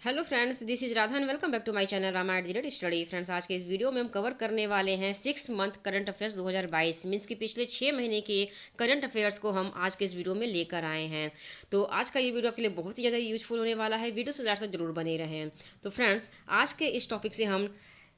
Hello friends, this is Radha and welcome back to my channel Ramayan delete study. Friends, आज के इस video में हम कवर करने वाले हैं 6 मंथ करंट अफेयर्स 2022 मीन्स कि पिछले 6 महीने के करंट अफेयर्स को हम आज के इस वीडियो में लेकर आए हैं। तो आज का ये वीडियो आपके लिए बहुत ही ज़्यादा यूजफुल होने वाला है। वीडियो से लास्ट तक जरूर बने रहें। तो फ्रेंड्स, आज के इस टॉपिक से हम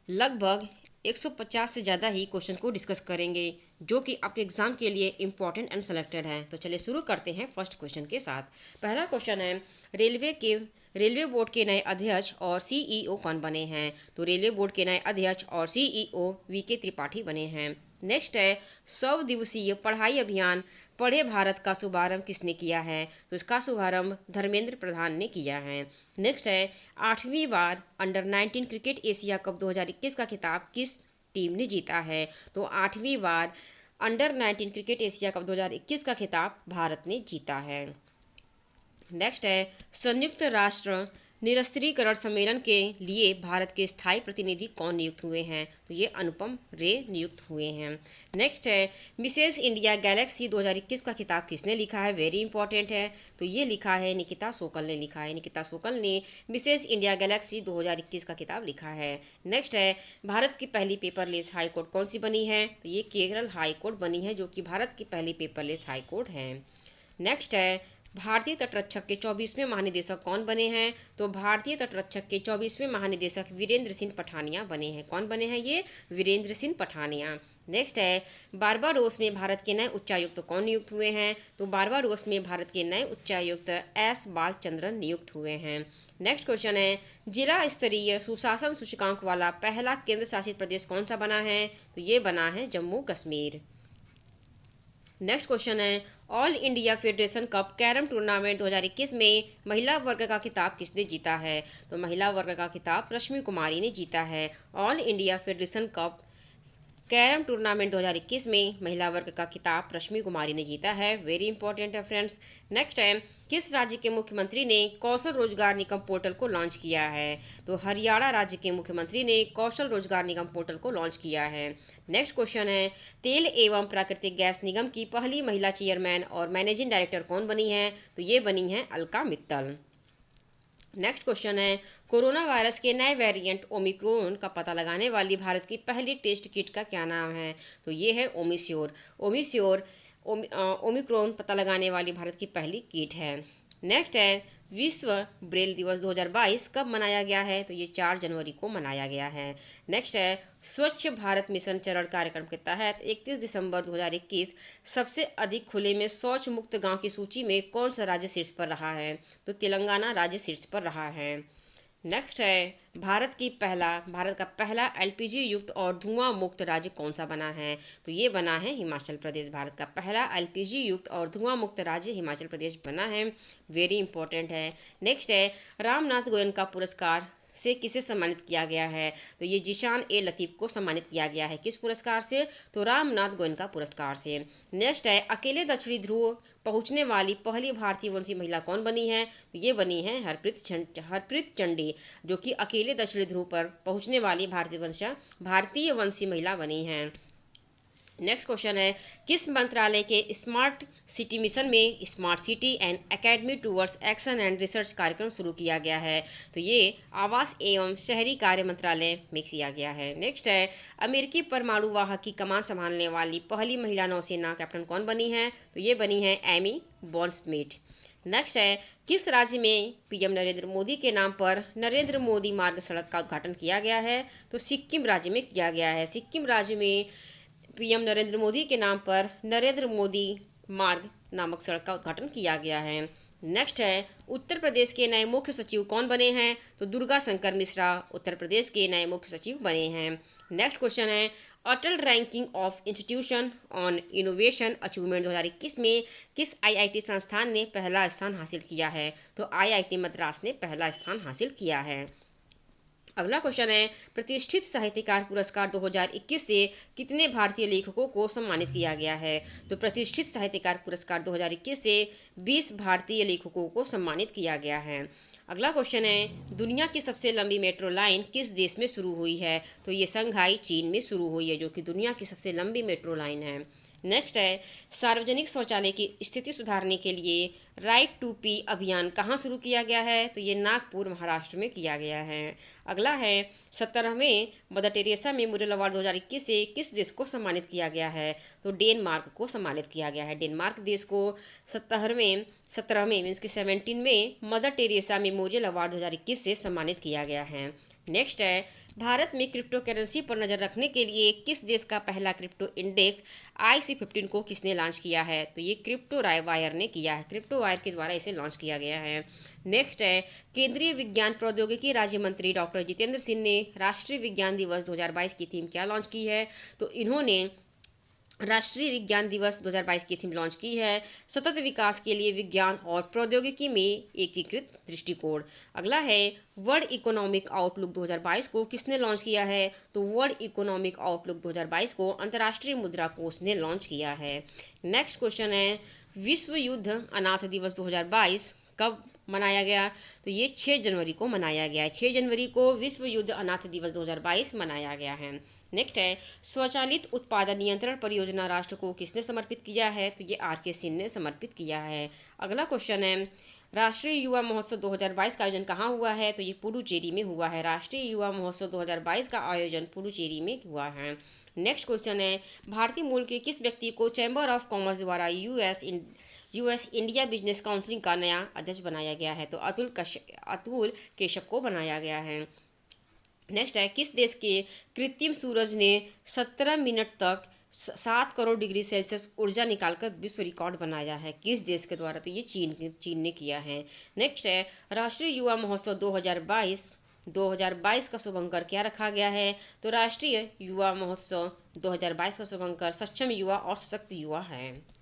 लगभग 150 से ज़्यादा ही क्वेश्चन को डिस्कस करेंगे जो कि आपके एग्जाम के लिए इंपॉर्टेंट एंड सेलेक्टेड हैं। तो चलिए शुरू करते हैं फर्स्ट क्वेश्चन के साथ। पहला क्वेश्चन है, रेलवे बोर्ड के नए अध्यक्ष और सीईओ कौन बने हैं? तो रेलवे बोर्ड के नए अध्यक्ष और सीईओ वीके त्रिपाठी बने हैं। नेक्स्ट है, 100 दिवसीय पढ़ाई अभियान पढ़े भारत का शुभारंभ किसने किया है? तो इसका शुभारंभ धर्मेंद्र प्रधान ने किया है। नेक्स्ट है, 8वीं बार अंडर-19 क्रिकेट एशिया कप 2021 का खिताब किस टीम ने जीता है? तो 8वीं बार अंडर-19 क्रिकेट एशिया कप 2021 का खिताब भारत ने जीता है। नेक्स्ट है, संयुक्त राष्ट्र निरस्त्रीकरण सम्मेलन के लिए भारत के स्थायी प्रतिनिधि कौन नियुक्त हुए हैं? तो ये अनुपम रे नियुक्त हुए हैं। नेक्स्ट है, मिसेस इंडिया गैलेक्सी 2021 का खिताब किसने लिखा है? वेरी इंपॉर्टेंट है। तो ये लिखा है निकिता सोकल ने लिखा है। निकिता सोकल ने मिसेस इंडिया गैलेक्सी 2021 का खिताब लिखा है। नेक्स्ट है, भारत की पहली पेपरलेस हाई कोर्ट कौन सी बनी है? तो ये केरल हाई कोर्ट बनी है जो कि भारत की पहली पेपरलेस हाई कोर्ट है। नेक्स्ट है, भारतीय तटरक्षक के 24वें महानिदेशक कौन बने हैं? तो भारतीय तटरक्षक के 24वें महानिदेशक वीरेंद्र सिंह पठानिया बने हैं। कौन बने हैं ये? वीरेंद्र सिंह पठानिया। नेक्स्ट है, बारबाडोस में भारत के नए उच्चायुक्त कौन नियुक्त हुए हैं? तो बारबाडोस में भारत के नए उच्चायुक्त एस बालचंद्रन नियुक्त हुए हैं। नेक्स्ट क्वेश्चन है, जिला स्तरीय सुशासन सूचकांक वाला पहला केंद्र शासित प्रदेश कौन सा बना है? तो ये बना है जम्मू कश्मीर। नेक्स्ट क्वेश्चन है, all India federation cup carrom tournament 2021 में महिला वर्ग का खिताब किसने जीता है? तो महिला वर्ग का खिताब रश्मि कुमारी ने जीता है। All India federation cup carrom tournament 2021 में महिला वर्ग का खिताब रश्मि कुमारी ने जीता है। वेरी इंपॉर्टेंट है फ्रेंड्स। नेक्स्ट है, किस राज्य के मुख्यमंत्री ने कौशल रोजगार निगम पोर्टल को लॉन्च किया है? तो हरियाणा राज्य के मुख्यमंत्री ने कौशल रोजगार निगम पोर्टल को लॉन्च किया है। नेक्स्ट क्वेश्चन है, तेल एवं प्राकृतिक गैस निगम की पहली महिला चेयरमैन और मैनेजिंग डायरेक्टर कौन बनी है? तो ये बनी है अलका मित्तल। नेक्स्ट क्वेश्चन है, कोरोना वायरस के नए वेरिएंट ओमिक्रॉन का पता लगाने वाली भारत की पहली टेस्ट किट का क्या नाम है? तो ये है ओमिक्रोन पता लगाने वाली भारत की पहली किट है। नेक्स्ट है, विश्व ब्रेल दिवस 2022 कब मनाया गया है? तो ये 4 जनवरी को मनाया गया है। नेक्स्ट है, स्वच्छ भारत मिशन चरण कार्यक्रम के तहत 31 दिसंबर 2021 सबसे अधिक खुले में शौच मुक्त गांव की सूची में कौन सा राज्य शीर्ष पर रहा है? तो तेलंगाना राज्य शीर्ष पर रहा है। नेक्स्ट है, भारत का पहला एलपीजी युक्त और धुआं मुक्त राज्य कौन सा बना है? तो ये बना है हिमाचल प्रदेश। भारत का पहला एलपीजी युक्त और धुआं मुक्त राज्य हिमाचल प्रदेश बना है। वेरी इंपॉर्टेंट है। नेक्स्ट है, रामनाथ गोयनका पुरस्कार से किसे सम्मानित किया गया है? तो ये जिशान ए लतीफ़ को सम्मानित किया गया है। किस पुरस्कार से? तो रामनाथ गोयनका पुरस्कार से। नेक्स्ट है, अकेले दक्षिणी ध्रुव पहुंचने वाली पहली भारतीय वंशी महिला कौन बनी है? तो ये बनी है हरप्रीत चंडी, जो कि अकेले दक्षिणी ध्रुव पर पहुंचने वाली भारतीय वंशी महिला बनी हैं। नेक्स्ट क्वेश्चन है, किस मंत्रालय के स्मार्ट सिटी मिशन में smart city and academy towards action and research कार्यक्रम शुरू किया गया है? तो ये आवास एवं शहरी कार्य मंत्रालय में किया गया है। नेक्स्ट है, अमेरिकी परमाणु वाहक की कमान संभालने वाली पहली महिला नौसेना कैप्टन कौन बनी है? तो ये बनी है एमी बॉर्नस्मिथ। नेक्स्ट है, किस राज्य में पीएम नरेंद्र मोदी के नाम पर नरेंद्र मोदी मार्ग सड़क का उद्घाटन किया गया है? तो सिक्किम राज्य में किया गया है। सिक्किम राज्य में पीएम नरेंद्र मोदी के नाम पर नरेंद्र मोदी मार्ग नामक सड़क का उद्घाटन किया गया है। नेक्स्ट है, उत्तर प्रदेश के नए मुख्य सचिव कौन बने हैं? तो दुर्गा शंकर मिश्रा उत्तर प्रदेश के नए मुख्य सचिव बने हैं। नेक्स्ट क्वेश्चन है, Atal ranking of institution on innovation achievement 2021 में किस आईआईटी संस्थान ने पहला स्थान हासिल किया है? तो आईआईटी मद्रास ने पहला स्थान हासिल किया है। अगला क्वेश्चन है, प्रतिष्ठित साहित्यकार पुरस्कार 2021 से कितने भारतीय लेखकों को सम्मानित किया गया है? तो प्रतिष्ठित साहित्यकार पुरस्कार 2021 से 20 भारतीय लेखकों को सम्मानित किया गया है। अगला क्वेश्चन है, दुनिया की सबसे लंबी मेट्रो लाइन किस देश में शुरू हुई है? तो ये संघाई चीन में शुरू हुई है, जो कि दुनिया की सबसे लंबी मेट्रो लाइन है। नेक्स्ट है सार्वजनिक शौचालय की स्थिति सुधारने के लिए राइट टू पी अभियान कहाँ शुरू किया गया है? तो ये नागपुर महाराष्ट्र में किया गया है। अगला है 17वें मदर टेरेसा मेमोरियल अवार्ड 2021 से किस देश को सम्मानित किया गया है? तो डेनमार्क को सम्मानित किया गया है। डेनमार्क देश को 17वें मीन्स कि 17 में मदर टेरेसा मेमोरियल अवार्ड 2021 से सम्मानित किया गया है। नेक्स्ट है भारत में क्रिप्टो करेंसी पर नज़र रखने के लिए किस देश का पहला क्रिप्टो इंडेक्स IC15 को किसने लॉन्च किया है? तो ये क्रिप्टो वायर ने किया है। क्रिप्टो वायर के द्वारा इसे लॉन्च किया गया है। नेक्स्ट है केंद्रीय विज्ञान प्रौद्योगिकी राज्य मंत्री डॉक्टर जितेंद्र सिंह ने राष्ट्रीय विज्ञान दिवस 2022 की थीम क्या लॉन्च की है? तो इन्होंने राष्ट्रीय विज्ञान दिवस 2022 की थीम लॉन्च की है सतत विकास के लिए विज्ञान और प्रौद्योगिकी में एकीकृत दृष्टिकोण। अगला है वर्ल्ड इकोनॉमिक आउटलुक 2022 को किसने लॉन्च किया है? तो वर्ल्ड इकोनॉमिक आउटलुक 2022 को अंतर्राष्ट्रीय मुद्रा कोष ने लॉन्च किया है। नेक्स्ट क्वेश्चन है विश्व युद्ध अनाथ दिवस 2022 कब मनाया गया? तो ये 6 जनवरी को मनाया गया है। 6 जनवरी को विश्व युद्ध अनाथ दिवस 2022 मनाया गया है। नेक्स्ट है स्वचालित उत्पादन नियंत्रण परियोजना राष्ट्र को किसने समर्पित किया है? तो ये RK सिंह ने समर्पित किया है। अगला क्वेश्चन है राष्ट्रीय युवा महोत्सव 2022 का आयोजन कहाँ हुआ है? तो ये पुडुचेरी में हुआ है। राष्ट्रीय युवा महोत्सव 2022 का आयोजन पुडुचेरी में हुआ है। नेक्स्ट क्वेश्चन है भारतीय मूल के किस व्यक्ति को चैम्बर ऑफ कॉमर्स द्वारा यूएस इंडिया बिजनेस काउंसिल का नया अध्यक्ष बनाया गया है? तो अतुल केशव को बनाया गया है। नेक्स्ट है किस देश के कृत्रिम सूरज ने 17 मिनट तक 7 करोड़ डिग्री सेल्सियस ऊर्जा निकालकर विश्व रिकॉर्ड बनाया है? किस देश के द्वारा? तो ये चीन ने किया है। नेक्स्ट है राष्ट्रीय युवा महोत्सव 2022 का शुभंकर क्या रखा गया है? तो राष्ट्रीय युवा महोत्सव 2022 का शुभंकर सक्षम युवा और सशक्त युवा है।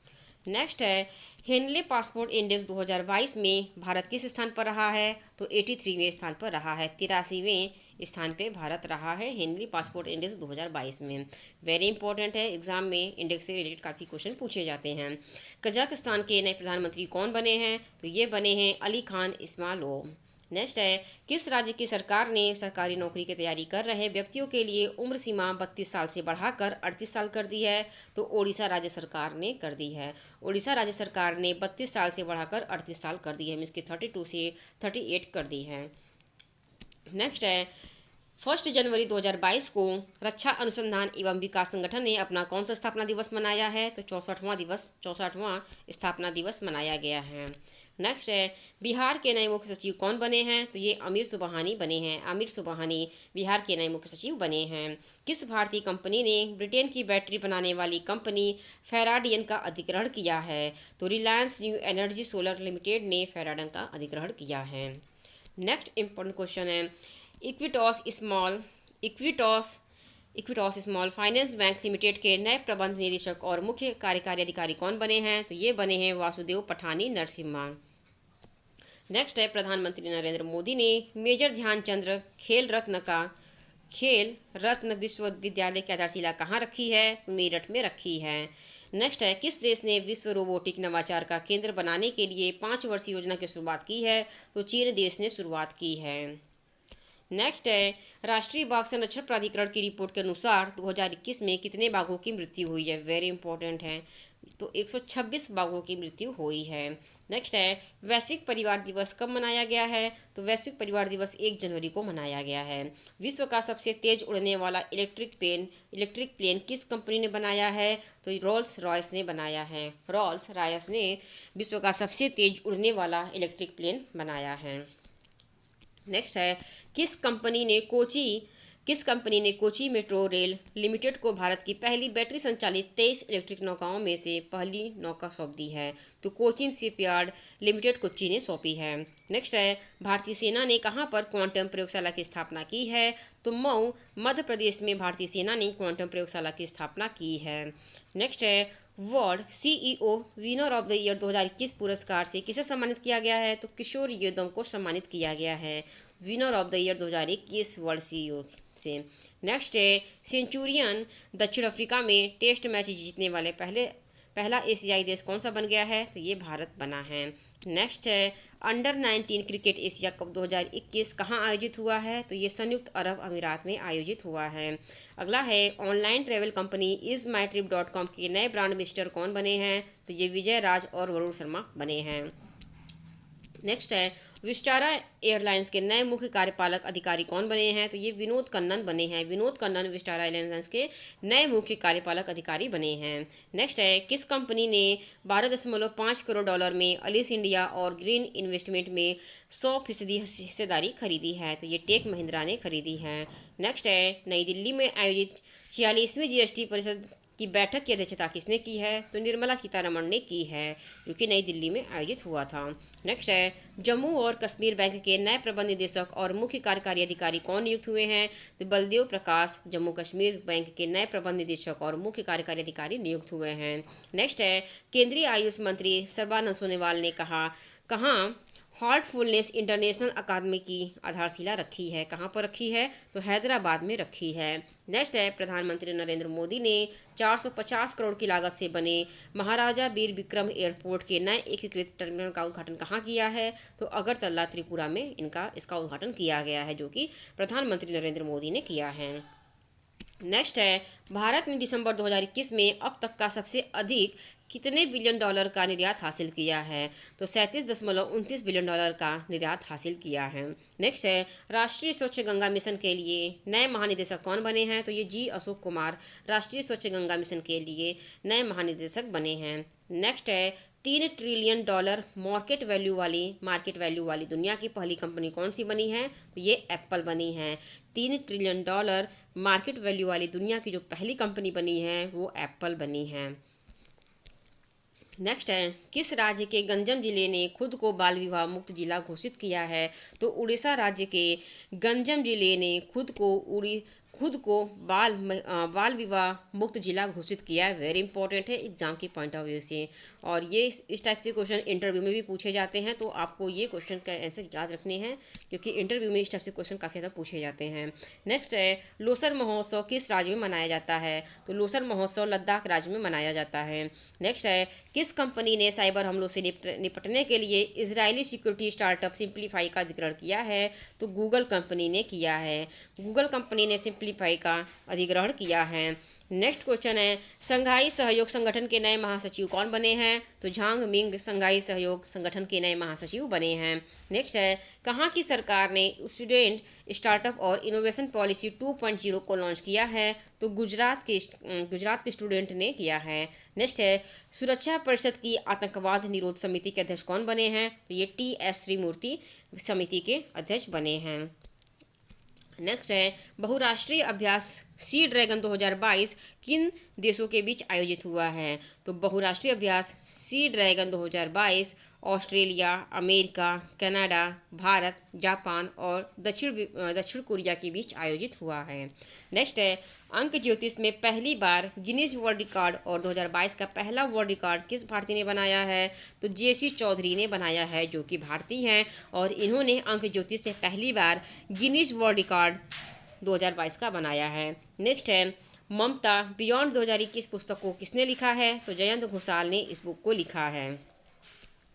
नेक्स्ट है हेनले पासपोर्ट इंडेक्स 2022 में भारत किस स्थान पर रहा है? तो 83वें स्थान पर रहा है। 83वें स्थान पे भारत रहा है हेनली पासपोर्ट इंडेक्स 2022 में। वेरी इंपॉर्टेंट है, एग्जाम में इंडेक्स से रिलेटेड काफ़ी क्वेश्चन पूछे जाते हैं। कजाकिस्तान के नए प्रधानमंत्री कौन बने हैं? तो ये बने हैं अली खान इस्माइलोव। नेक्स्ट है किस राज्य की सरकार ने सरकारी नौकरी की तैयारी कर रहे व्यक्तियों के लिए उम्र सीमा 32 साल से बढ़ाकर 38 साल कर दी है? तो ओडिशा राज्य सरकार ने कर दी है। ओडिशा राज्य सरकार ने 32 साल से बढ़ाकर 38 साल कर दी है, मीन्स की 32 से 38 कर दी है। नेक्स्ट है 1 जनवरी 2022 को रक्षा अनुसंधान एवं विकास संगठन ने अपना कौन सा स्थापना दिवस मनाया है? तो 64वां स्थापना दिवस मनाया गया है। नेक्स्ट है बिहार के नए मुख्य सचिव कौन बने हैं? तो ये आमिर सुबहानी बने हैं। आमिर सुबहानी बिहार के नए मुख्य सचिव बने हैं। किस भारतीय कंपनी ने ब्रिटेन की बैटरी बनाने वाली कंपनी फेराडियन का अधिग्रहण किया है? तो Reliance new energy solar limited ने फेराडियन का अधिग्रहण किया है। नेक्स्ट इंपॉर्टेंट क्वेश्चन है इक्विटॉस स्मॉल फाइनेंस बैंक लिमिटेड के नए प्रबंध निदेशक और मुख्य कार्यकारी अधिकारी कौन बने हैं? तो ये बने हैं वासुदेव पठानी नरसिम्हा। नेक्स्ट है प्रधानमंत्री नरेंद्र मोदी ने मेजर ध्यानचंद खेल रत्न विश्वविद्यालय की आधारशिला कहाँ रखी है? तो मेरठ में रखी है। नेक्स्ट है किस देश ने विश्व रोबोटिक नवाचार का केंद्र बनाने के लिए 5 वर्षीय योजना की शुरुआत की है? तो चीन देश ने शुरुआत की है। नेक्स्ट है राष्ट्रीय बाघ संरक्षण प्राधिकरण की रिपोर्ट के अनुसार 2021 में कितने बाघों की मृत्यु हुई है? वेरी इंपॉर्टेंट है, तो 126 बाघों की मृत्यु हुई है। नेक्स्ट है वैश्विक परिवार दिवस कब मनाया गया है? तो वैश्विक परिवार दिवस 1 जनवरी को मनाया गया है। विश्व का सबसे तेज उड़ने वाला इलेक्ट्रिक प्लेन किस कंपनी ने बनाया है? तो रोल्स रॉयस ने बनाया है। रोल्स रॉयस ने विश्व का सबसे तेज उड़ने वाला इलेक्ट्रिक प्लेन बनाया है। नेक्स्ट है किस कंपनी ने कोची मेट्रो रेल लिमिटेड को भारत की पहली बैटरी संचालित 23 इलेक्ट्रिक नौकाओं में से पहली नौका सौंप दी है? तो कोचिन शिपयार्ड लिमिटेड कोच्चि ने सौंपी है। नेक्स्ट है भारतीय सेना ने कहां पर क्वांटम प्रयोगशाला की स्थापना की है? तो मऊ मध्य प्रदेश में भारतीय सेना ने क्वांटम प्रयोगशाला की स्थापना की है। नेक्स्ट है world CEO winner of the year 2021 पुरस्कार से किसे सम्मानित किया गया है? तो किशोर यादव को सम्मानित किया गया है winner of the year 2021 world CEO से। नेक्स्ट है सेंचुरियन दक्षिण अफ्रीका में टेस्ट मैच जीतने वाले पहला एशियाई देश कौन सा बन गया है? तो ये भारत बना है। नेक्स्ट है अंडर 19 क्रिकेट एशिया कप 2021 कहाँ आयोजित हुआ है? तो ये संयुक्त अरब अमीरात में आयोजित हुआ है। अगला है ऑनलाइन ट्रैवल कंपनी ismytrip.com के नए ब्रांड एम्बेसडर कौन बने हैं? तो ये विजय राज और वरुण शर्मा बने हैं। नेक्स्ट है विस्टारा एयरलाइंस के नए मुख्य कार्यपालक अधिकारी कौन बने हैं? तो ये विनोद कन्नन बने हैं। विनोद कन्नन विस्टारा एयरलाइंस के नए मुख्य कार्यपालक अधिकारी बने हैं। नेक्स्ट है किस कंपनी ने 12.5 करोड़ डॉलर में अलिस इंडिया और ग्रीन इन्वेस्टमेंट में 100% हिस्सेदारी खरीदी है? तो ये टेक महिंद्रा ने खरीदी है। नेक्स्ट है नई दिल्ली में आयोजित 46वीं जीएसटी परिषद की बैठक की अध्यक्षता किसने की है? तो निर्मला सीतारमण ने की है, जो कि नई दिल्ली में आयोजित हुआ था। नेक्स्ट है जम्मू और कश्मीर बैंक के नए प्रबंध निदेशक और मुख्य कार्यकारी अधिकारी कौन नियुक्त हुए हैं? तो बलदेव प्रकाश जम्मू कश्मीर बैंक के नए प्रबंध निदेशक और मुख्य कार्यकारी अधिकारी नियुक्त हुए हैं। नेक्स्ट है केंद्रीय आयुष मंत्री सर्बानंद सोनोवाल ने कहाँ हार्टफुलनेस इंटरनेशनल अकादमी की आधारशिला रखी है? कहाँ पर रखी है? तो हैदराबाद में रखी है। नेक्स्ट है प्रधानमंत्री नरेंद्र मोदी ने 450 करोड़ की लागत से बने महाराजा वीर विक्रम एयरपोर्ट के नए एकीकृत टर्मिनल का उद्घाटन कहाँ किया है? तो अगरतला त्रिपुरा में इसका उद्घाटन किया गया है, जो कि प्रधानमंत्री नरेंद्र मोदी ने किया है। नेक्स्ट है भारत ने दिसंबर 2021 में अब तक का सबसे अधिक कितने बिलियन डॉलर का निर्यात हासिल किया है? तो 37.29 बिलियन डॉलर का निर्यात हासिल किया है। नेक्स्ट है राष्ट्रीय स्वच्छ गंगा मिशन के लिए नए महानिदेशक कौन बने हैं? तो ये जी अशोक कुमार राष्ट्रीय स्वच्छ गंगा मिशन के लिए नए महानिदेशक बने हैं। नेक्स्ट है 3 ट्रिलियन डॉलर मार्केट वैल्यू वाली दुनिया की पहली कंपनी कौन सी बनी है? तो ये एप्पल बनी है। 3 ट्रिलियन डॉलर मार्केट वैल्यू वाली दुनिया की जो पहली कंपनी बनी है वो एप्पल बनी है। नेक्स्ट है किस राज्य के गंजम जिले ने खुद को बाल विवाह मुक्त जिला घोषित किया है? तो उड़ीसा राज्य के गंजम जिले ने खुद को बाल विवाह मुक्त जिला घोषित किया है। वेरी इंपॉर्टेंट है एग्जाम की पॉइंट ऑफ व्यू से, और ये इस टाइप से क्वेश्चन इंटरव्यू में भी पूछे जाते हैं, तो आपको ये क्वेश्चन का आंसर याद रखने हैं, क्योंकि इंटरव्यू में इस टाइप से क्वेश्चन काफ़ी ज़्यादा पूछे जाते हैं। नेक्स्ट है लोसर महोत्सव किस राज्य में मनाया जाता है? तो लोसर महोत्सव लद्दाख राज्य में मनाया जाता है। नेक्स्ट है किस कंपनी ने साइबर हमलों से निपटने के लिए इजरायली सिक्योरिटी स्टार्टअप सिंप्लीफाई का अधिग्रहण किया है? तो गूगल कंपनी ने किया है। गूगल कंपनी ने सिंप्लीफाई का अधिग्रहण किया है। नेक्स्ट क्वेश्चन है संघाई सहयोग संगठन के नए महासचिव कौन बने हैं? तो झांग मिंग संघाई सहयोग संगठन के नए महासचिव बने हैं। नेक्स्ट है कहाँ की सरकार ने स्टूडेंट स्टार्टअप और इनोवेशन पॉलिसी 2.0 को लॉन्च किया है? तो गुजरात के स्टूडेंट ने किया है। नेक्स्ट है सुरक्षा परिषद की आतंकवाद निरोध समिति के अध्यक्ष कौन बने हैं? तो ये TS श्रीमूर्ति समिति के अध्यक्ष बने हैं। नेक्स्ट है बहुराष्ट्रीय अभ्यास सी ड्रैगन 2022 किन देशों के बीच आयोजित हुआ है? तो बहुराष्ट्रीय अभ्यास sea dragon 2022 Australia, America, Canada, Bharat, Japan और दक्षिण कोरिया के बीच आयोजित हुआ है। नेक्स्ट है अंक ज्योतिष में पहली बार गिनीज वर्ल्ड रिकॉर्ड और 2022 का पहला वर्ल्ड रिकॉर्ड किस भारतीय ने बनाया है? तो JC चौधरी ने बनाया है, जो कि भारतीय हैं, और इन्होंने अंक ज्योतिष से पहली बार गिनीज वर्ल्ड रिकॉर्ड 2022 का बनाया है। नेक्स्ट है ममता बियॉन्ड 2021 पुस्तक को किसने लिखा है? तो जयंत घोषाल ने इस बुक को लिखा है।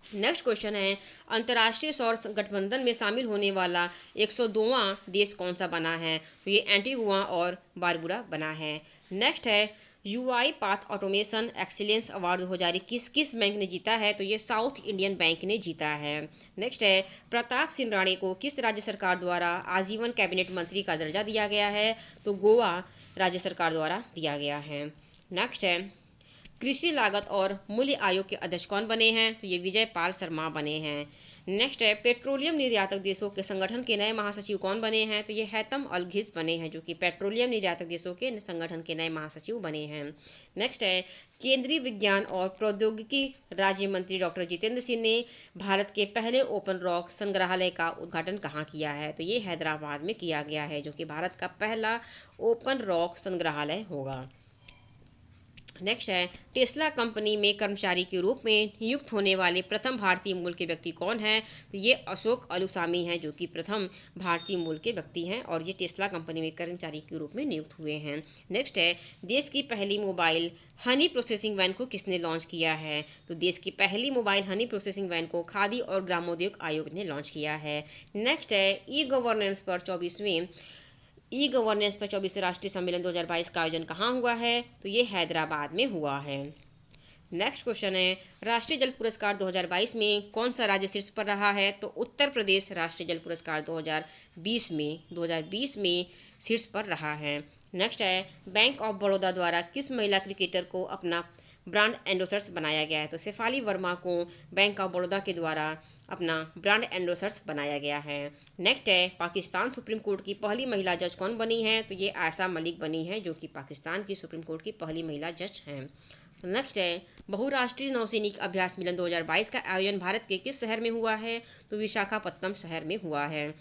नेक्स्ट क्वेश्चन है अंतर्राष्ट्रीय सौर गठबंधन में शामिल होने वाला 102वां देश कौन सा बना है? तो ये एंटीगुआ और बारबुडा बना है। नेक्स्ट है UI path automation excellence award 2021 किस बैंक ने जीता है? तो ये साउथ इंडियन बैंक ने जीता है। नेक्स्ट है प्रताप सिंह राणे को किस राज्य सरकार द्वारा आजीवन कैबिनेट मंत्री का दर्जा दिया गया है? तो गोवा राज्य सरकार द्वारा दिया गया है। नेक्स्ट है कृषि लागत और मूल्य आयोग के अध्यक्ष कौन बने हैं? तो ये विजय पाल शर्मा बने हैं। नेक्स्ट है पेट्रोलियम निर्यातक देशों के संगठन के नए महासचिव कौन बने हैं? तो ये हैतम अलघिस बने हैं, जो कि पेट्रोलियम निर्यातक देशों के संगठन के नए महासचिव बने हैं। नेक्स्ट है केंद्रीय विज्ञान और प्रौद्योगिकी राज्य मंत्री डॉक्टर जितेंद्र सिंह ने भारत के पहले ओपन रॉक संग्रहालय का उद्घाटन कहाँ किया है? तो ये हैदराबाद में किया गया है, जो कि भारत का पहला ओपन रॉक संग्रहालय होगा। नेक्स्ट है, टेस्ला कंपनी में कर्मचारी के रूप में नियुक्त होने वाले प्रथम भारतीय मूल के व्यक्ति कौन है? तो ये अशोक अलुसामी हैं, जो कि प्रथम भारतीय मूल के व्यक्ति हैं और ये टेस्ला कंपनी में कर्मचारी के रूप में नियुक्त हुए हैं। नेक्स्ट है, देश की पहली मोबाइल हनी प्रोसेसिंग वैन को किसने लॉन्च किया है? तो देश की पहली मोबाइल हनी प्रोसेसिंग वैन को खादी और ग्रामोद्योग आयोग ने लॉन्च किया है। नेक्स्ट है, ई गवर्नेंस पर 24वें राष्ट्रीय सम्मेलन 2022 का आयोजन कहाँ हुआ है? तो ये हैदराबाद में हुआ है। नेक्स्ट क्वेश्चन है, राष्ट्रीय जल पुरस्कार 2022 में कौन सा राज्य शीर्ष पर रहा है? तो उत्तर प्रदेश राष्ट्रीय जल पुरस्कार 2020 में शीर्ष पर रहा है। नेक्स्ट है, बैंक ऑफ बड़ौदा द्वारा किस महिला क्रिकेटर को अपना ब्रांड एंडोसर्स बनाया गया है? तो शेफाली वर्मा को बैंक ऑफ बड़ौदा के द्वारा अपना ब्रांड एंडोसर्स बनाया गया है। नेक्स्ट है, पाकिस्तान सुप्रीम कोर्ट की पहली महिला जज कौन बनी है? तो ये आयशा मलिक बनी है, जो कि पाकिस्तान की सुप्रीम कोर्ट की पहली महिला जज हैं। नेक्स्ट है, बहुराष्ट्रीय नौसैनिक अभ्यास मिलन 2022 का आयोजन भारत के किस शहर में हुआ है? तो विशाखापत्तनम शहर में हुआ है।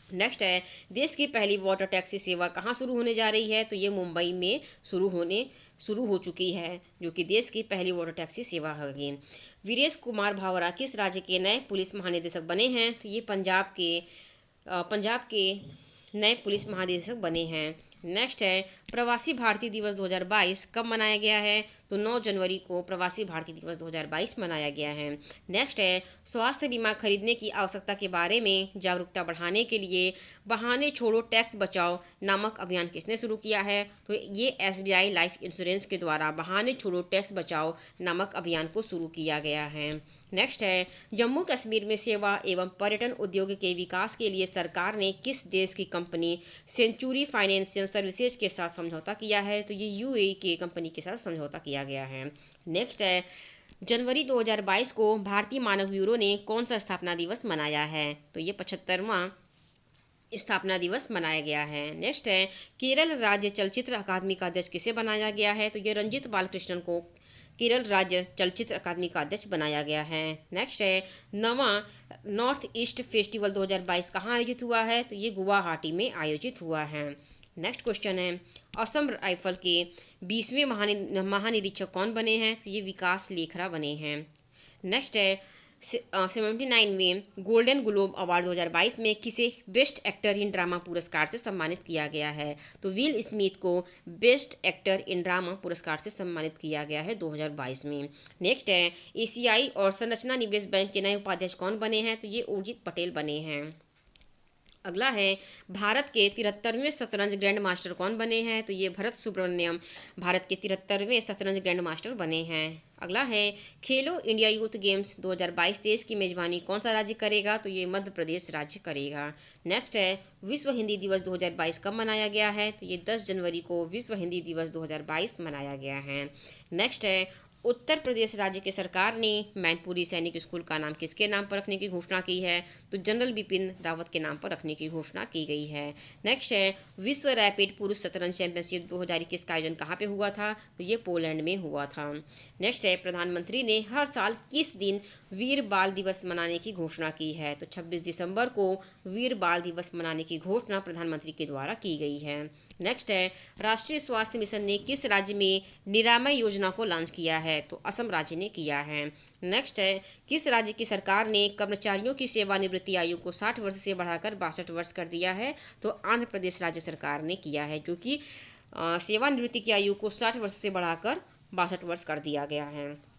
नेक्स्ट है, देश की पहली वाटर टैक्सी सेवा कहाँ शुरू होने जा रही है? तो ये मुंबई में शुरू हो चुकी है, जो कि देश की पहली वाटर टैक्सी सेवा होगी। वीरेश कुमार भावरा किस राज्य के नए पुलिस महानिदेशक बने हैं? तो ये पंजाब के नए पुलिस महानिदेशक बने हैं। नेक्स्ट है, प्रवासी भारतीय दिवस 2022 कब मनाया गया है? तो 9 जनवरी को प्रवासी भारतीय दिवस 2022 मनाया गया है। नेक्स्ट है, स्वास्थ्य बीमा खरीदने की आवश्यकता के बारे में जागरूकता बढ़ाने के लिए बहाने छोड़ो टैक्स बचाओ नामक अभियान किसने शुरू किया है? तो ये SBI लाइफ इंश्योरेंस के द्वारा बहाने छोड़ो टैक्स बचाओ नामक अभियान को शुरू किया गया है। नेक्स्ट है, जम्मू कश्मीर में सेवा एवं पर्यटन उद्योग के विकास के लिए सरकार ने किस देश की कंपनी सेंचुरी फाइनेंशियल सर्विसेज के साथ समझौता किया है? तो ये UAE की कंपनी के साथ समझौता किया गया है। नेक्स्ट है, जनवरी 2022 को भारतीय मानक ब्यूरो ने कौन सा स्थापना दिवस मनाया है? तो ये 75वां स्थापना दिवस मनाया गया है। नेक्स्ट है, केरल राज्य चलचित्र अकादमी का अध्यक्ष किसे बनाया गया है? तो ये रंजित बालकृष्णन को केरल राज्य चलचित्र अकादमी का अध्यक्ष बनाया गया है। नेक्स्ट है, नॉर्थ ईस्ट फेस्टिवल 2022 कहाँ आयोजित हुआ है? तो ये गुवाहाटी में आयोजित हुआ है। नेक्स्ट क्वेश्चन है, असम राइफल के 20वें महानिरीक्षक कौन बने हैं? तो ये विकास लेखरा बने हैं। नेक्स्ट है, 79वें गोल्डन ग्लोब अवार्ड 2022 में किसे बेस्ट एक्टर इन ड्रामा पुरस्कार से सम्मानित किया गया है? तो विल स्मिथ को बेस्ट एक्टर इन ड्रामा पुरस्कार से सम्मानित किया गया है 2022 में। नेक्स्ट है, एशियाई और संरचना निवेश बैंक के नए उपाध्यक्ष कौन बने हैं? तो ये उर्जित पटेल बने हैं। अगला है, भारत के 73वें शतरंज ग्रैंड मास्टर कौन बने हैं? तो ये भरत सुब्रमण्यम भारत के 73वें शतरंज ग्रैंड मास्टर बने हैं। अगला है, खेलो इंडिया यूथ गेम्स 2022-23 की मेजबानी कौन सा राज्य करेगा? तो ये मध्य प्रदेश राज्य करेगा। नेक्स्ट है, विश्व हिंदी दिवस 2022 कब मनाया गया है? तो ये 10 जनवरी को विश्व हिंदी दिवस 2022 मनाया गया है। नेक्स्ट है, उत्तर प्रदेश राज्य की सरकार ने मैनपुरी सैनिक स्कूल का नाम किसके नाम पर रखने की घोषणा की है? तो जनरल बिपिन रावत के नाम पर रखने की घोषणा की गई है। नेक्स्ट है, विश्व रैपिड पुरुष शतरंज चैंपियनशिप 2021 का आयोजन कहाँ पे हुआ था? तो ये पोलैंड में हुआ था। नेक्स्ट है, प्रधानमंत्री ने हर साल किस दिन वीर बाल दिवस मनाने की घोषणा की है? तो 26 दिसंबर को वीर बाल दिवस मनाने की घोषणा प्रधानमंत्री के द्वारा की गई है। नेक्स्ट है, राष्ट्रीय स्वास्थ्य मिशन ने किस राज्य में निरामय योजना को लॉन्च किया है? तो असम राज्य ने किया है। नेक्स्ट है, किस राज्य की सरकार ने कर्मचारियों की सेवानिवृत्ति आयु को 60 वर्ष से बढ़ाकर 62 वर्ष कर दिया है? तो आंध्र प्रदेश राज्य सरकार ने किया है, जो कि सेवानिवृत्ति की आयु को 60 वर्ष से बढ़ाकर 62 वर्ष कर दिया गया है।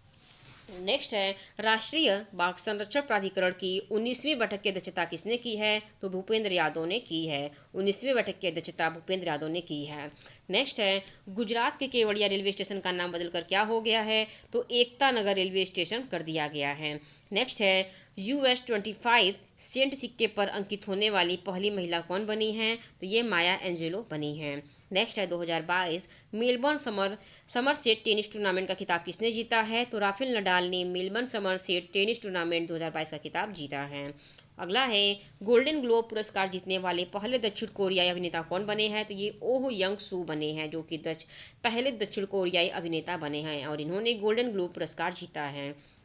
नेक्स्ट है, राष्ट्रीय बाघ संरक्षण प्राधिकरण की 19वीं बैठक की अध्यक्षता किसने की है? तो भूपेंद्र यादव ने की है। 19वीं बैठक की अध्यक्षता भूपेंद्र यादव ने की है। नेक्स्ट है, गुजरात के केवड़िया रेलवे स्टेशन का नाम बदलकर क्या हो गया है? तो एकता नगर रेलवे स्टेशन कर दिया गया है। नेक्स्ट है, US-25 सेंट सिक्के पर अंकित होने वाली पहली महिला कौन बनी है? तो ये माया एंजेलो बनी है। नेक्स्ट है, 2022 मेलबर्न समरसेट टेनिस टूर्नामेंट का खिताब किसने जीता है? तो राफेल नडाल ने मेलबर्न समरसेट टेनिस टूर्नामेंट 2022 का खिताब जीता है। अगला है, गोल्डन ग्लोब पुरस्कार जीतने वाले पहले दक्षिण कोरियाई अभिनेता कौन बने हैं? तो ये ओह यंग सू बने हैं, जो कि पहले दक्षिण कोरियाई अभिनेता बने हैं और इन्होंने गोल्डन ग्लोब पुरस्कार जीता है।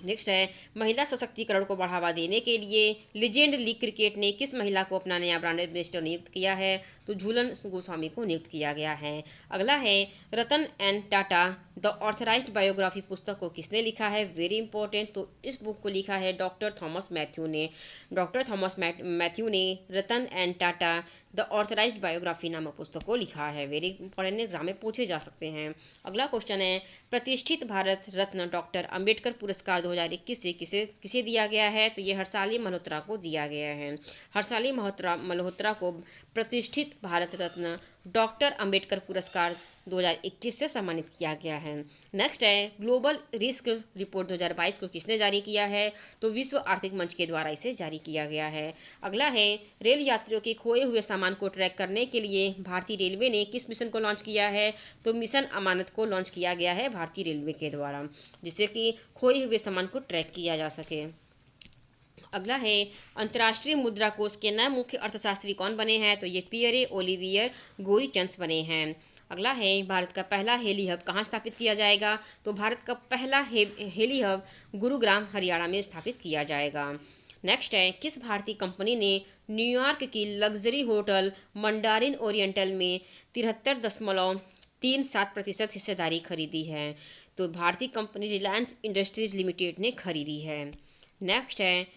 नेक्स्ट है, महिला सशक्तिकरण को बढ़ावा देने के लिए लीजेंड लीग क्रिकेट ने किस महिला को अपना नया ब्रांड एम्बेसडर नियुक्त किया है? तो झूलन गोस्वामी को नियुक्त किया गया है। अगला है, Ratan N Tata the authorised biography पुस्तक को किसने लिखा है? Very important. तो इस बुक को लिखा है डॉक्टर थॉमस मैथ्यू ने। डॉक्टर थॉमस मैथ्यू ने Ratan N Tata the authorised biography नामक पुस्तक को लिखा है। वेरी इंपॉर्टेंट, एग्जाम में पूछे जा सकते हैं। अगला क्वेश्चन है, प्रतिष्ठित भारत रत्न डॉक्टर अंबेडकर पुरस्कार 2021 से किसे दिया गया है? तो ये हर्षाली मल्होत्रा को दिया गया है। हर्षाली मल्होत्रा को प्रतिष्ठित भारत रत्न डॉक्टर अंबेडकर पुरस्कार 2021 से सम्मानित किया गया है। नेक्स्ट है, ग्लोबल रिस्क रिपोर्ट 2022 को किसने जारी किया है? तो विश्व आर्थिक मंच के द्वारा इसे जारी किया गया है। अगला है, रेल यात्रियों के खोए हुए सामान को ट्रैक करने के लिए भारतीय रेलवे ने किस मिशन को लॉन्च किया है? तो मिशन अमानत को लॉन्च किया गया है भारतीय रेलवे के द्वारा, जिससे कि खोए हुए सामान को ट्रैक किया जा सके। अगला है, अंतर्राष्ट्रीय मुद्रा कोष के नए मुख्य अर्थशास्त्री कौन बने हैं? तो ये पियरे ओलिवियर गोरीचंस बने हैं। अगला है, भारत का पहला हेली हब कहाँ स्थापित किया जाएगा? तो भारत का पहला हेली हब गुरुग्राम हरियाणा में स्थापित किया जाएगा। नेक्स्ट है, किस भारतीय कंपनी ने न्यूयॉर्क की लग्जरी होटल मंडारिन ओरिएंटल में 73.37% हिस्सेदारी खरीदी है? तो भारतीय कंपनी रिलायंस इंडस्ट्रीज लिमिटेड ने खरीदी है। नेक्स्ट है,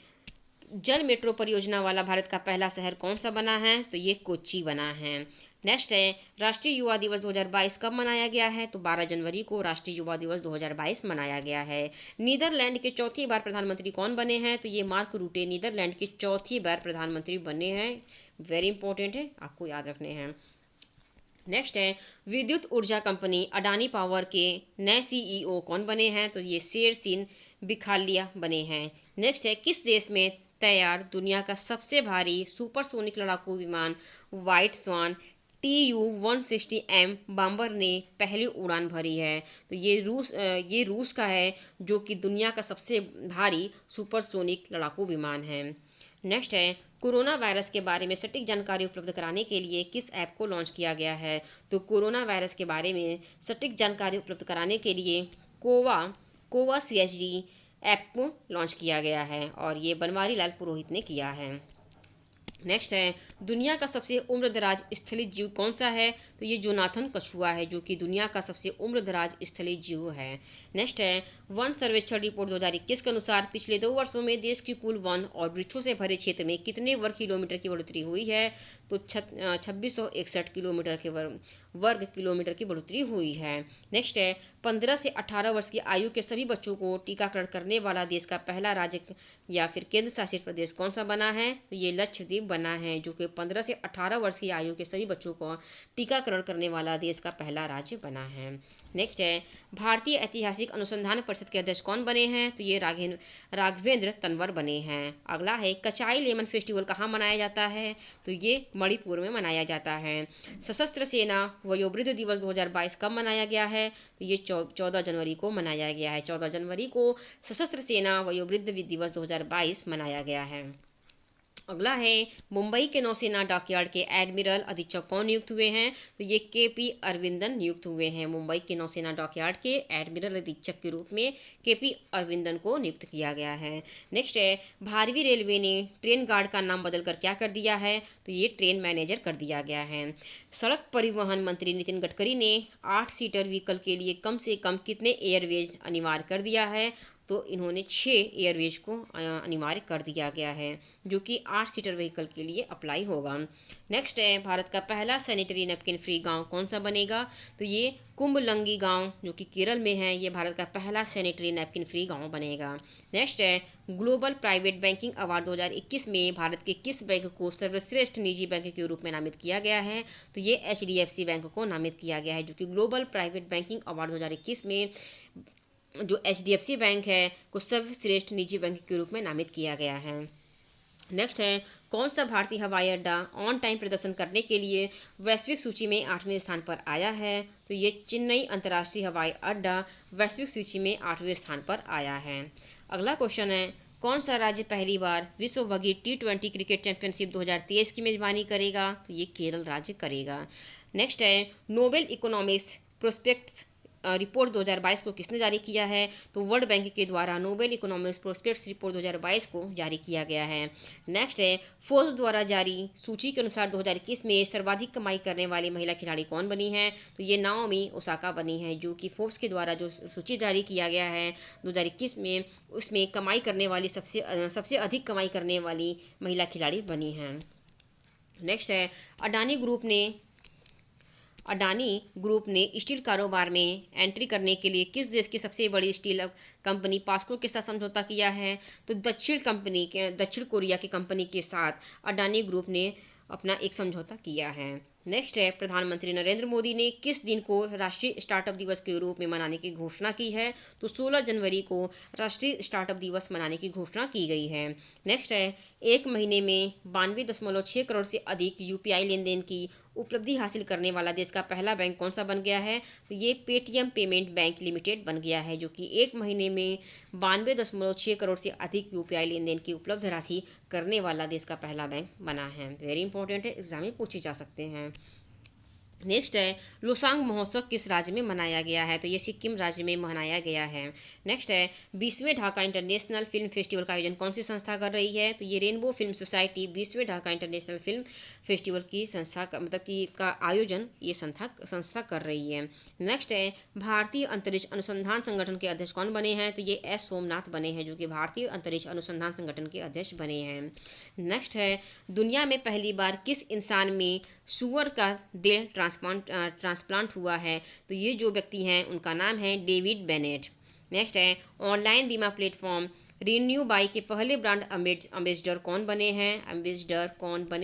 जल मेट्रो परियोजना वाला भारत का पहला शहर कौन सा बना है? तो ये कोच्चि बना है। नेक्स्ट है, राष्ट्रीय युवा दिवस 2022 कब मनाया गया है? तो 12 जनवरी को राष्ट्रीय युवा दिवस 2022 मनाया गया है। नीदरलैंड के चौथी बार प्रधानमंत्री कौन बने हैं? तो ये मार्क रूटे नीदरलैंड के चौथी बार प्रधानमंत्री बने हैं। वेरी इंपॉर्टेंट है, आपको याद रखने हैं। नेक्स्ट है, विद्युत ऊर्जा कंपनी अडानी पावर के नए सीईओ कौन बने हैं? तो ये शेर सिंह बिखालिया बने हैं। नेक्स्ट है, किस देश में तैयार दुनिया का सबसे भारी सुपरसोनिक लड़ाकू विमान व्हाइट स्वान TU-160M बॉम्बर ने पहली उड़ान भरी है? तो ये रूस का है, जो कि दुनिया का सबसे भारी सुपरसोनिक लड़ाकू विमान है। नेक्स्ट है, कोरोना वायरस के बारे में सटीक जानकारी उपलब्ध कराने के लिए किस ऐप को लॉन्च किया गया है? तो कोरोना वायरस के बारे में सटीक जानकारी उपलब्ध कराने के लिए कोवा CHD ऐप को लॉन्च किया गया है, और ये बनवारी लाल पुरोहित ने किया है। नेक्स्ट है, दुनिया का सबसे उम्रदराज स्थलीय जीव कौन सा है? तो ये जोनाथन कछुआ है, जो कि दुनिया का सबसे उम्रदराज स्थलीय जीव है। नेक्स्ट है, वन सर्वेक्षण रिपोर्ट 2021 के अनुसार पिछले 2 वर्षों में देश की कुल वन और वृक्षों से भरे क्षेत्र में कितने वर्ग किलोमीटर की बढ़ोतरी हुई है? तो 2661 किलोमीटर के वर्ग किलोमीटर की बढ़ोतरी हुई है। नेक्स्ट है, 15 से 18 वर्ष की आयु के सभी बच्चों को टीकाकरण करने वाला देश का पहला राज्य या फिर केंद्र शासित प्रदेश कौन सा बना है? तो ये लक्षद्वीप बना है, जो कि 15 से 18 वर्ष की आयु के सभी बच्चों को टीकाकरण करने वाला देश का पहला राज्य बना है। नेक्स्ट है, भारतीय ऐतिहासिक अनुसंधान परिषद के अध्यक्ष कौन बने हैं? तो ये राघवेंद्र तंवर बने हैं। अगला है, कचाई लेमन फेस्टिवल कहाँ मनाया जाता है? तो ये मणिपुर में मनाया जाता है। सशस्त्र सेना वयोवृद्ध दिवस 2022 कब मनाया गया है? तो ये 14 जनवरी को मनाया गया है। 14 जनवरी को सशस्त्र सेना वयोवृद्ध दिवस 2022 मनाया गया है। अगला है, मुंबई के नौसेना डॉकयार्ड के एडमिरल अधीक्षक कौन नियुक्त हुए हैं? तो ये KP अरविंदन नियुक्त हुए हैं। मुंबई के नौसेना डॉकयार्ड के एडमिरल अधीक्षक के रूप में KP अरविंदन को नियुक्त किया गया है। नेक्स्ट है, भारतीय रेलवे ने ट्रेन गार्ड का नाम बदलकर क्या कर दिया है? तो ये ट्रेन मैनेजर कर दिया गया है। सड़क परिवहन मंत्री नितिन गडकरी ने 8 सीटर व्हीकल के लिए कम से कम कितने एयरवेज अनिवार्य कर दिया है? तो इन्होंने 6 एयरवेज को अनिवार्य कर दिया गया है, जो कि 8 सीटर व्हीकल के लिए अप्लाई होगा। नेक्स्ट है, भारत का पहला सैनिटरी नैपकिन फ्री गांव कौन सा बनेगा? तो ये कुंभलंगी गांव, जो कि केरल में है, ये भारत का पहला सैनिटरी नैपकिन फ्री गांव बनेगा। नेक्स्ट है, ग्लोबल प्राइवेट बैंकिंग अवार्ड 2021 में भारत के किस बैंक को सर्वश्रेष्ठ निजी बैंक के रूप में नामित किया गया है? तो ये HDFC बैंक को नामित किया गया है, जो कि ग्लोबल प्राइवेट बैंकिंग अवार्ड 2021 में जो HDFC बैंक है को सर्वश्रेष्ठ निजी बैंक के रूप में नामित किया गया है। नेक्स्ट है, कौन सा भारतीय हवाई अड्डा ऑन टाइम प्रदर्शन करने के लिए वैश्विक सूची में 8वें स्थान पर आया है? तो ये चेन्नई अंतर्राष्ट्रीय हवाई अड्डा वैश्विक सूची में 8वें स्थान पर आया है। अगला क्वेश्चन है, कौन सा राज्य पहली बार विश्व भगी T20 क्रिकेट चैंपियनशिप 2023 की मेजबानी करेगा? तो ये केरल राज्य करेगा। नेक्स्ट है, नोबेल इकोनॉमिक्स प्रोस्पेक्ट्स रिपोर्ट 2022 को किसने जारी किया है? तो वर्ल्ड बैंक के द्वारा नोबेल इकोनॉमिक्स प्रोस्पेक्ट्स रिपोर्ट 2022 को जारी किया गया है। नेक्स्ट है, फोर्ब्स द्वारा जारी सूची के अनुसार 2021 में सर्वाधिक कमाई करने वाली महिला खिलाड़ी कौन बनी है? तो ये नाओमी ओसाका बनी है, जो कि फोर्ब्स के द्वारा जो सूची जारी किया गया है 2021 में, उसमें कमाई करने वाली सबसे अधिक कमाई करने वाली महिला खिलाड़ी बनी है। नेक्स्ट है, अडानी ग्रुप ने स्टील कारोबार में एंट्री करने के लिए किस देश की सबसे बड़ी स्टील कंपनी पास्को के साथ समझौता किया है? तो दक्षिण कोरिया की कंपनी के साथ अडानी ग्रुप ने अपना एक समझौता किया है। नेक्स्ट है, प्रधानमंत्री नरेंद्र मोदी ने किस दिन को राष्ट्रीय स्टार्टअप दिवस के रूप में मनाने की घोषणा की है? तो 16 जनवरी को राष्ट्रीय स्टार्टअप दिवस मनाने की घोषणा की गई है। नेक्स्ट है, एक महीने में 92.6 करोड़ से अधिक यूपीआई लेनदेन की उपलब्धि हासिल करने वाला देश का पहला बैंक कौन सा बन गया है? तो ये पेटीएम पेमेंट बैंक लिमिटेड बन गया है, जो कि एक महीने में 92.6 करोड़ से अधिक यूपीआई लेनदेन की उपलब्ध राशि करने वाला देश का पहला बैंक बना है। वेरी इंपॉर्टेंट है, एग्जाम में पूछे जा सकते हैं। नेक्स्ट है, लोसांग महोत्सव किस राज्य में मनाया गया है? तो ये सिक्किम राज्य में मनाया गया है। नेक्स्ट है, 20वें ढाका इंटरनेशनल फिल्म फेस्टिवल का आयोजन कौन सी संस्था कर रही है? तो ये रेनबो फिल्म सोसाइटी 20वें ढाका इंटरनेशनल फिल्म फेस्टिवल की संस्था का आयोजन ये संस्था कर रही है। नेक्स्ट है, भारतीय अंतरिक्ष अनुसंधान संगठन के अध्यक्ष कौन बने हैं? तो ये एस सोमनाथ बने हैं, जो कि भारतीय अंतरिक्ष अनुसंधान संगठन के अध्यक्ष बने हैं। नेक्स्ट है, दुनिया में पहली बार किस इंसान में सुअर का दिल ट्रांसप्लांट हुआ है? तो ये जो व्यक्ति हैं उनका नाम है डेविड बेनेट। नेक्स्ट है, ऑनलाइन बीमा प्लेटफॉर्म रिन्यू बाई के पहले ब्रांड एम्बेसडर कौन बने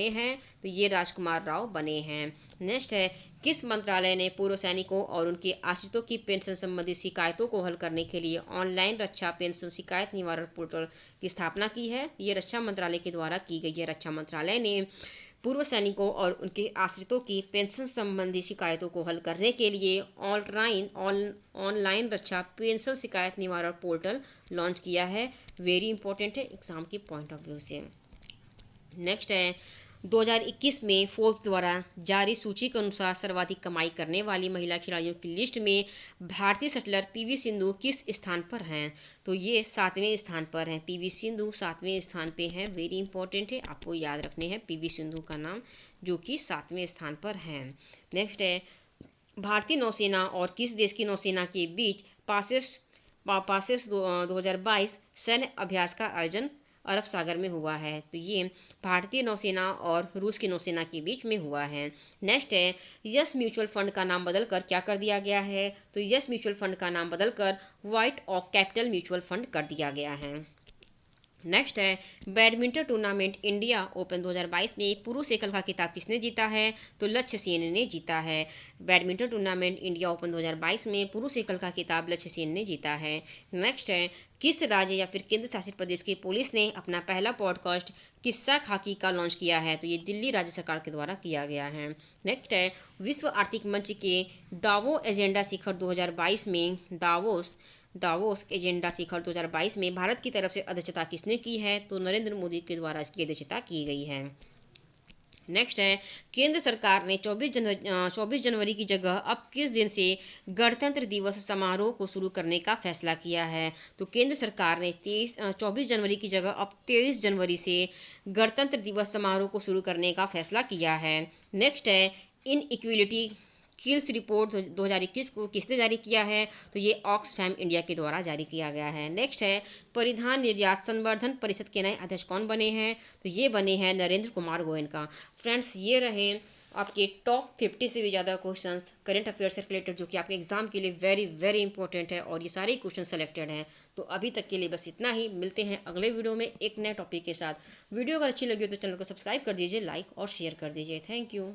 हैं? तो ये राजकुमार राव बने हैं। नेक्स्ट है, किस मंत्रालय ने पूर्व सैनिकों और उनके आश्रितों की पेंशन संबंधी शिकायतों को हल करने के लिए ऑनलाइन रक्षा पेंशन शिकायत निवारण पोर्टल की स्थापना की है? ये रक्षा मंत्रालय के द्वारा की गई है। रक्षा मंत्रालय ने पूर्व सैनिकों और उनके आश्रितों की पेंशन संबंधी शिकायतों को हल करने के लिए ऑनलाइन रक्षा पेंशन शिकायत निवारण पोर्टल लॉन्च किया है। वेरी इंपॉर्टेंट है एग्जाम के पॉइंट ऑफ व्यू से। नेक्स्ट है, 2021 में फोर्ब्स द्वारा जारी सूची के अनुसार सर्वाधिक कमाई करने वाली महिला खिलाड़ियों की लिस्ट में भारतीय शटलर पीवी सिंधु किस स्थान पर हैं? तो ये 7वें स्थान पर हैं। पीवी सिंधु 7वें स्थान पे हैं। वेरी इंपॉर्टेंट है, आपको याद रखने हैं पीवी सिंधु का नाम, जो कि 7वें स्थान पर हैं। नेक्स्ट है, भारतीय नौसेना और किस देश की नौसेना के बीच पासेस 2022 सैन्य अभ्यास का आयोजन अरब सागर में हुआ है? तो ये भारतीय नौसेना और रूस की नौसेना के बीच में हुआ है। नेक्स्ट है, यस म्यूचुअल फंड का नाम बदलकर क्या कर दिया गया है? तो यस म्यूचुअल फंड का नाम बदलकर व्हाइट ऑक कैपिटल म्यूचुअल फंड कर दिया गया है। नेक्स्ट है, बैडमिंटन टूर्नामेंट इंडिया ओपन 2022 में पुरुष एकल का खिताब किसने जीता है? तो लक्ष्य सेन ने जीता है। बैडमिंटन टूर्नामेंट इंडिया ओपन 2022 में पुरुष एकल का खिताब लक्ष्य सेन ने जीता है। नेक्स्ट है, किस राज्य या फिर केंद्र शासित प्रदेश की पुलिस ने अपना पहला पॉडकास्ट किस्सा खाकी का लॉन्च किया है? तो ये दिल्ली राज्य सरकार के द्वारा किया गया है। नेक्स्ट है, विश्व आर्थिक मंच के दावोस एजेंडा शिखर 2022 में दावोस एजेंडा शिखर 2022 में भारत की तरफ से अध्यक्षता किसने की है? तो नरेंद्र मोदी के द्वारा इसकी अध्यक्षता की गई है। नेक्स्ट है, केंद्र सरकार ने 24 जनवरी की जगह अब किस दिन से गणतंत्र दिवस समारोह को शुरू करने का फैसला किया है? तो केंद्र सरकार ने 24 जनवरी की जगह अब 23 जनवरी से गणतंत्र दिवस समारोह को शुरू करने का फैसला किया है। नेक्स्ट है, इन इक्विलिटी किल्स रिपोर्ट 2021 को किसने जारी किया है? तो ये ऑक्सफैम इंडिया के द्वारा जारी किया गया है। नेक्स्ट है, परिधान निर्यात संवर्धन परिषद के नए अध्यक्ष कौन बने हैं? तो ये बने हैं नरेंद्र कुमार गोयनका। फ्रेंड्स, ये रहे आपके टॉप 50 से भी ज़्यादा क्वेश्चंस करंट अफेयर से रिलेटेड, जो कि आपके एग्जाम के लिए वेरी वेरी इंपॉर्टेंट है, और ये सारे क्वेश्चन सेलेक्टेड हैं। तो अभी तक के लिए बस इतना ही। मिलते हैं अगले वीडियो में एक नए टॉपिक के साथ। वीडियो अगर अच्छी लगी हो तो चैनल को सब्सक्राइब कर दीजिए, लाइक और शेयर कर दीजिए। Thank you.